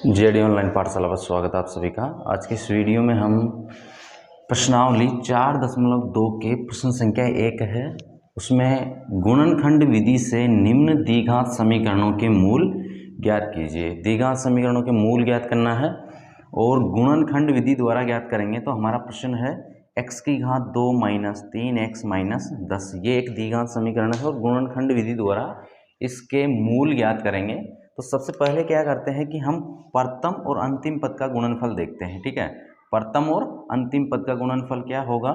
JD online पाठशाला पर स्वागत है आप सभी का। आज की इस वीडियो में हम प्रश्नावली 4.2 के प्रश्न संख्या 1 है, उसमें गुणनखंड विधि से निम्न द्विघात समीकरणों के मूल ज्ञात कीजिए। द्विघात समीकरणों के मूल ज्ञात करना है और गुणनखंड विधि द्वारा ज्ञात करेंगे। तो हमारा प्रश्न है x की घात 2 माइनस 3x माइनस 10, ये एक द्विघात समीकरण है और गुणनखंड विधि द्वारा इसके मूल ज्ञात करेंगे। तो सबसे पहले क्या करते हैं कि हम प्रथम और अंतिम पद का गुणनफल देखते हैं। ठीक है, प्रथम और अंतिम पद का गुणनफल क्या होगा,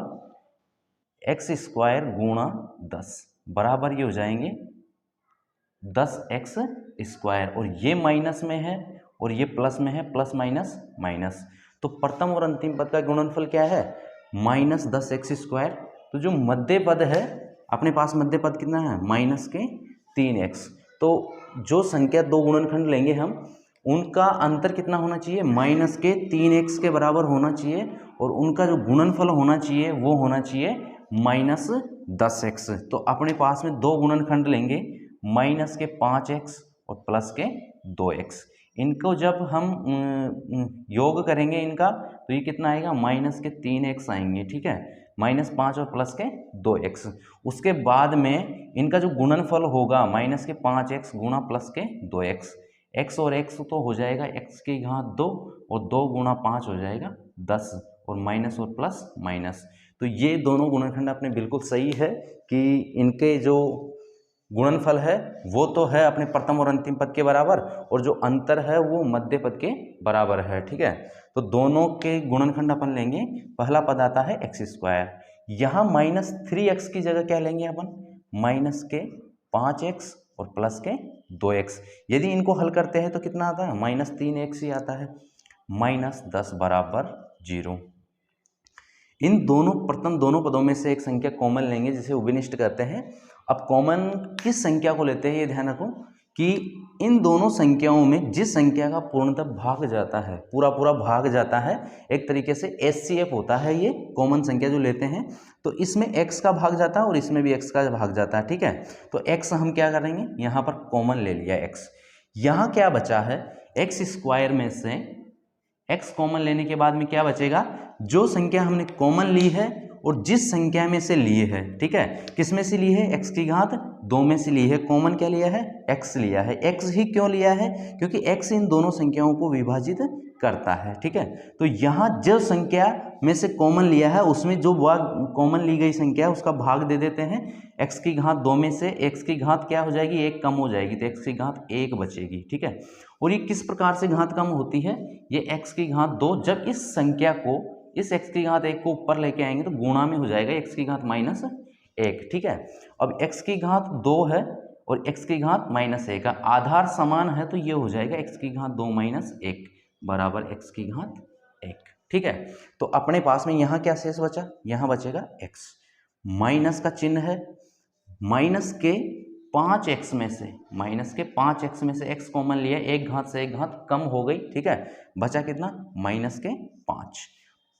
एक्स स्क्वायर गुणा 10 बराबर ये हो जाएंगे 10x स्क्वायर, और ये माइनस में है और ये प्लस में है, प्लस माइनस माइनस। तो प्रथम और अंतिम पद का गुणनफल क्या है, माइनस 10x स्क्वायर। तो जो मध्य पद है अपने पास, मध्य पद कितना है, माइनस के 3x। तो जो संख्या दो गुणनखंड लेंगे हम, उनका अंतर कितना होना चाहिए, माइनस के 3x के बराबर होना चाहिए, और उनका जो गुणनफल होना चाहिए वो होना चाहिए माइनस 10x। तो अपने पास में दो गुणनखंड लेंगे, माइनस के 5x और प्लस के 2x। इनको जब हम योग करेंगे इनका, तो ये कितना आएगा, माइनस के 3x आएंगे। ठीक है, माइनस 5 और प्लस के 2x। उसके बाद में इनका जो गुणनफल होगा, माइनस के 5x गुणा प्लस के 2x, x और x तो हो जाएगा x की घात 2 और 2 गुणा 5 हो जाएगा 10, और माइनस और प्लस माइनस। तो ये दोनों गुणनखंड अपने बिल्कुल सही है कि इनके जो गुणनफल है वो तो है अपने प्रथम और अंतिम पद के बराबर, और जो अंतर है वो मध्य पद के बराबर है। ठीक है, तो दोनों के गुणनखंड अपन लेंगे। पहला पद आता है एक्स स्क्वायर, यहाँ माइनस 3x की जगह क्या लेंगे अपन, माइनस के 5x और प्लस के 2x। यदि इनको हल करते हैं तो कितना आता है, माइनस 3x ही आता है, माइनस 10 बराबर 0। इन दोनों प्रथम दोनों पदों में से एक संख्या कॉमन लेंगे जिसे उभयनिष्ठ कहते हैं। अब कॉमन किस संख्या को लेते हैं, ये ध्यान रखो कि इन दोनों संख्याओं में जिस संख्या का पूर्णतः भाग जाता है, पूरा पूरा भाग जाता है, एक तरीके से एचसीएफ होता है ये कॉमन संख्या जो लेते हैं। तो इसमें x का भाग जाता है और इसमें भी x का भाग जाता है। ठीक है, तो x हम क्या करेंगे, यहाँ पर कॉमन ले लिया x। यहाँ क्या बचा है, एक्स स्क्वायर में से x कॉमन लेने के बाद में क्या बचेगा, जो संख्या हमने कॉमन ली है और जिस संख्या में से लिए है। ठीक है, किस में से ली है, x की घात 2 में से ली है। कॉमन क्या लिया है, x लिया है। x ही क्यों लिया है, क्योंकि x इन दोनों संख्याओं को विभाजित करता है। ठीक है, तो यहाँ जो संख्या में से कॉमन लिया है उसमें जो कॉमन ली गई संख्या है उसका भाग दे देते हैं। x की घात 2 में से x की घात क्या हो जाएगी, 1 कम हो जाएगी, तो x की घात 1 बचेगी। ठीक है, और ये किस प्रकार से घात कम होती है, ये x की घात 2 जब इस संख्या को, इस x की घात 1 को ऊपर लेके आएंगे तो गुणा में हो जाएगा x की घात माइनस 1। ठीक है, अब x की घात 2 है और x की घात माइनस 1 का आधार समान है, तो ये हो जाएगा x की घात 2 माइनस 1 बराबर x की घात 1। ठीक है, तो अपने पास में यहाँ क्या शेष बचा, यहाँ बचेगा x, माइनस का चिन्ह है, माइनस के 5x में से, माइनस के 5x में से x कॉमन लिया, एक घात से एक घात कम हो गई। ठीक है, बचा कितना, माइनस के 5,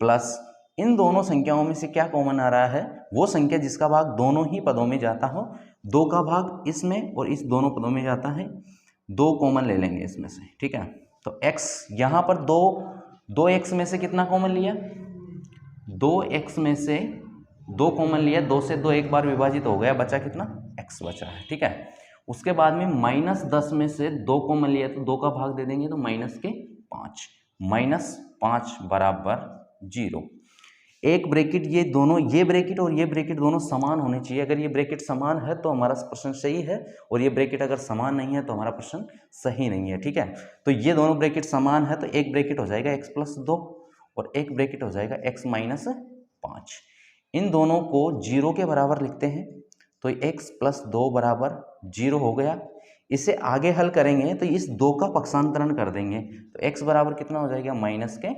प्लस इन दोनों संख्याओं में से क्या कॉमन आ रहा है, वो संख्या जिसका भाग दोनों ही पदों में जाता हो। 2 का भाग इसमें और इस दोनों पदों में जाता है, 2 कॉमन ले लेंगे इसमें से। ठीक है, तो x यहाँ पर 2x में से कितना कॉमन लिया, 2x में से 2 कॉमन लिया, 2 से 2 एक बार विभाजित हो गया, बचा कितना, x बचा है। ठीक है, उसके बाद में माइनस 10 में से 2 कॉमन लिया तो 2 का भाग दे देंगे, तो माइनस के 5, माइनस 5 बराबर 0। एक ब्रैकेट, ये दोनों, ये ब्रैकेट और ये ब्रैकेट दोनों समान होने चाहिए। अगर ये ब्रैकेट समान है तो हमारा प्रश्न सही है, और ये ब्रैकेट अगर समान नहीं है तो हमारा प्रश्न सही नहीं है। ठीक है, तो ये दोनों ब्रैकेट समान है, तो एक ब्रैकेट हो जाएगा x प्लस 2 और एक ब्रैकेट हो जाएगा x माइनस 5। इन दोनों को 0 के बराबर लिखते हैं, तो x प्लस 2 बराबर 0 हो गया। इसे आगे हल करेंगे तो इस 2 का पक्षांतरण कर देंगे, तो x बराबर कितना हो जाएगा, माइनस के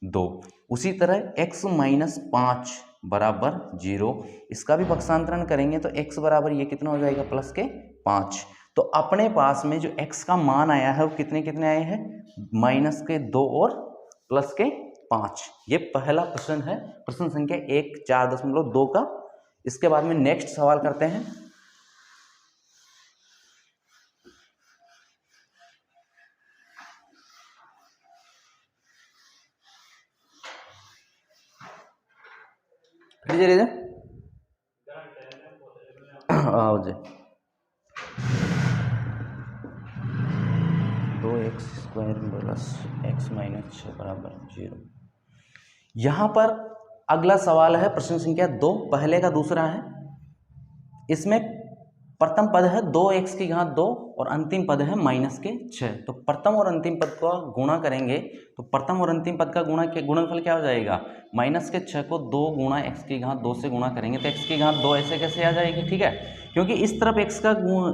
2। उसी तरह x माइनस 5 बराबर 0, इसका भी पक्षांतरण करेंगे तो x बराबर ये कितना हो जाएगा, प्लस के 5। तो अपने पास में जो x का मान आया है वो कितने कितने आए हैं, माइनस के 2 और प्लस के 5। ये पहला प्रश्न है, प्रश्न संख्या 1 4.2 का। इसके बाद में नेक्स्ट सवाल करते हैं। आओ जी 2x² प्लस x माइनस 6 बराबर 0। यहाँ पर अगला सवाल है प्रश्न संख्या 2, पहले का दूसरा है। इसमें प्रथम पद है 2x की घात 2 और अंतिम पद है -6। तो प्रथम और अंतिम पद को गुणा करेंगे तो प्रथम और अंतिम पद का गुणनफल क्या हो जाएगा, -6 को 2 गुणा x की घात 2 से गुणा करेंगे तो x की घात 2 ऐसे कैसे आ जाएगी, ठीक है, क्योंकि इस तरफ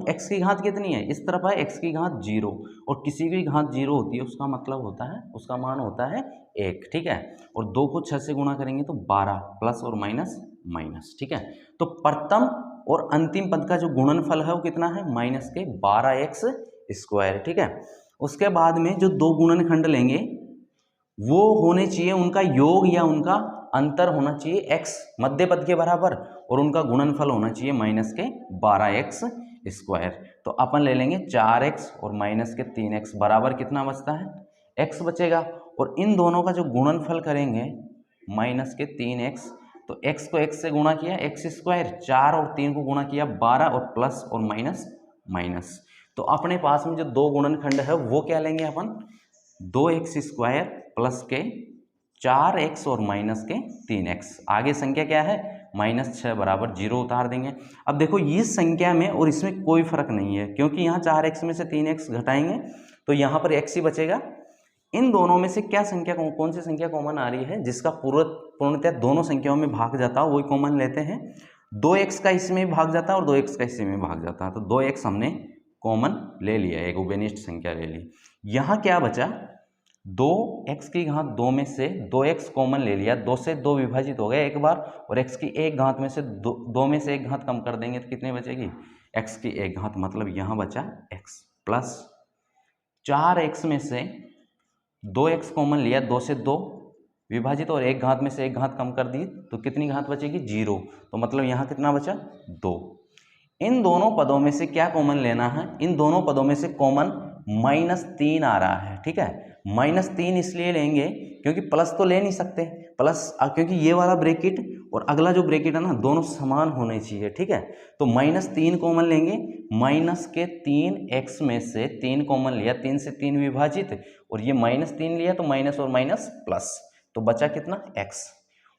x की घात कितनी है, इस तरफ है x की घात 0 और किसी की घात 0 होती है उसका मतलब होता है, उसका मान होता है 1, ठीक है। और 2 को 6 से गुणा करेंगे तो 12 प्लस और माइनस माइनस, ठीक है। तो प्रथम और अंतिम पद का जो गुणनफल है वो कितना है, -12x², ठीक है। उसके बाद में जो दो गुणनखंड लेंगे वो होने चाहिए उनका योग या उनका अंतर होना चाहिए x मध्य पद के बराबर और उनका गुणनफल होना चाहिए -12x²। तो अपन ले लेंगे 4x और -3x बराबर कितना बचता है, x बचेगा। और इन दोनों का जो गुणनफल करेंगे -3x, तो x को x से गुणा किया x², 4 और 3 को गुणा किया 12 और प्लस और माइनस माइनस। तो अपने पास में जो दो गुणनखंड है वो क्या लेंगे अपन, 2x² प्लस के 4x और -3x। आगे संख्या क्या है, -6 बराबर 0 उतार देंगे। अब देखो इस संख्या में और इसमें कोई फर्क नहीं है क्योंकि यहाँ 4x में से 3x घटाएंगे तो यहाँ पर x ही बचेगा। इन दोनों में से क्या संख्या कौन सी संख्या कॉमन आ रही है, जिसका पूर्णतः दोनों संख्याओं में भाग जाता है वही कॉमन लेते हैं। 2x का इसमें भाग जाता है और 2x का इसमें भाग जाता है, तो 2x हमने कॉमन ले लिया, एक उभयनिष्ठ संख्या ले ली। यहाँ क्या बचा, 2x की घात 2 में से 2x कॉमन ले लिया, 2 से 2 विभाजित हो गया एक बार, और x की एक घात में से 2 में से एक घात कम कर देंगे तो कितनी बचेगी, x की एक घात, मतलब यहाँ बचा x प्लस 4x में से 2x कॉमन लिया, 2 से 2 विभाजित और एक घात में से एक घात कम कर दी तो कितनी घात बचेगी, 0। तो मतलब यहाँ कितना बचा, 2। इन दोनों पदों में से क्या कॉमन लेना है, इन दोनों पदों में से कॉमन -3 आ रहा है, ठीक है। -3 इसलिए लेंगे क्योंकि प्लस तो ले नहीं सकते, प्लस क्योंकि ये वाला ब्रैकेट और अगला जो ब्रैकेट है ना दोनों समान होने चाहिए, ठीक है। तो -3 कॉमन लेंगे, -3x में से 3 कॉमन लिया, 3 से 3 विभाजित और ये -3 लिया तो माइनस और माइनस प्लस, तो बचा कितना, x।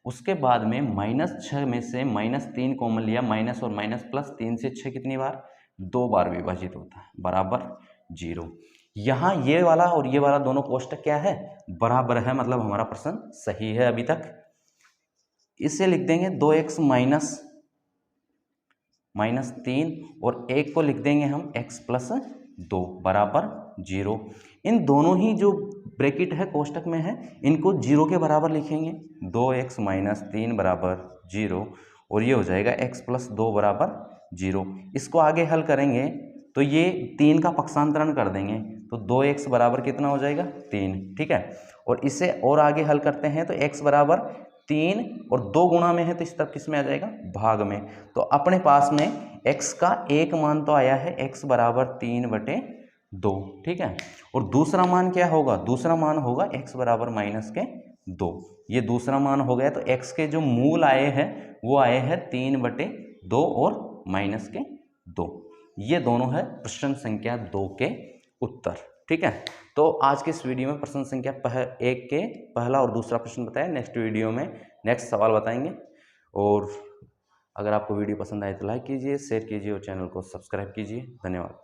उसके बाद में -6 में से -3 कॉमन लिया, माइनस और माइनस प्लस, 3 से 6 कितनी बार, 2 बार विभाजित होता है, बराबर 0। यहाँ ये वाला और ये वाला दोनों कोष्टक क्या है, बराबर है, मतलब हमारा प्रश्न सही है अभी तक। इसे लिख देंगे 2x माइनस 3 और एक को लिख देंगे हम x प्लस 2 बराबर 0। इन दोनों ही जो ब्रैकेट है कोष्टक में है इनको 0 के बराबर लिखेंगे, 2x माइनस 3 बराबर 0 और ये हो जाएगा x प्लस 2 बराबर 0। इसको आगे हल करेंगे तो ये 3 का पक्षांतरण कर देंगे तो 2x बराबर कितना हो जाएगा, 3, ठीक है। और इसे और आगे हल करते हैं तो x बराबर 3 और 2 गुणा में है तो इस तरफ किस में आ जाएगा, भाग में। तो अपने पास में x का एक मान तो आया है, x बराबर 3/2, ठीक है। और दूसरा मान क्या होगा, दूसरा मान होगा x बराबर -2। ये दूसरा मान हो गया तो x के जो मूल आए हैं वो आए हैं 3/2 और -2। ये दोनों है प्रश्न संख्या 2 के उत्तर, ठीक है। तो आज के इस वीडियो में प्रश्न संख्या 1 के पहला और दूसरा प्रश्न बताया, नेक्स्ट वीडियो में नेक्स्ट सवाल बताएंगे। और अगर आपको वीडियो पसंद आए तो लाइक कीजिए, शेयर कीजिए और चैनल को सब्सक्राइब कीजिए। धन्यवाद।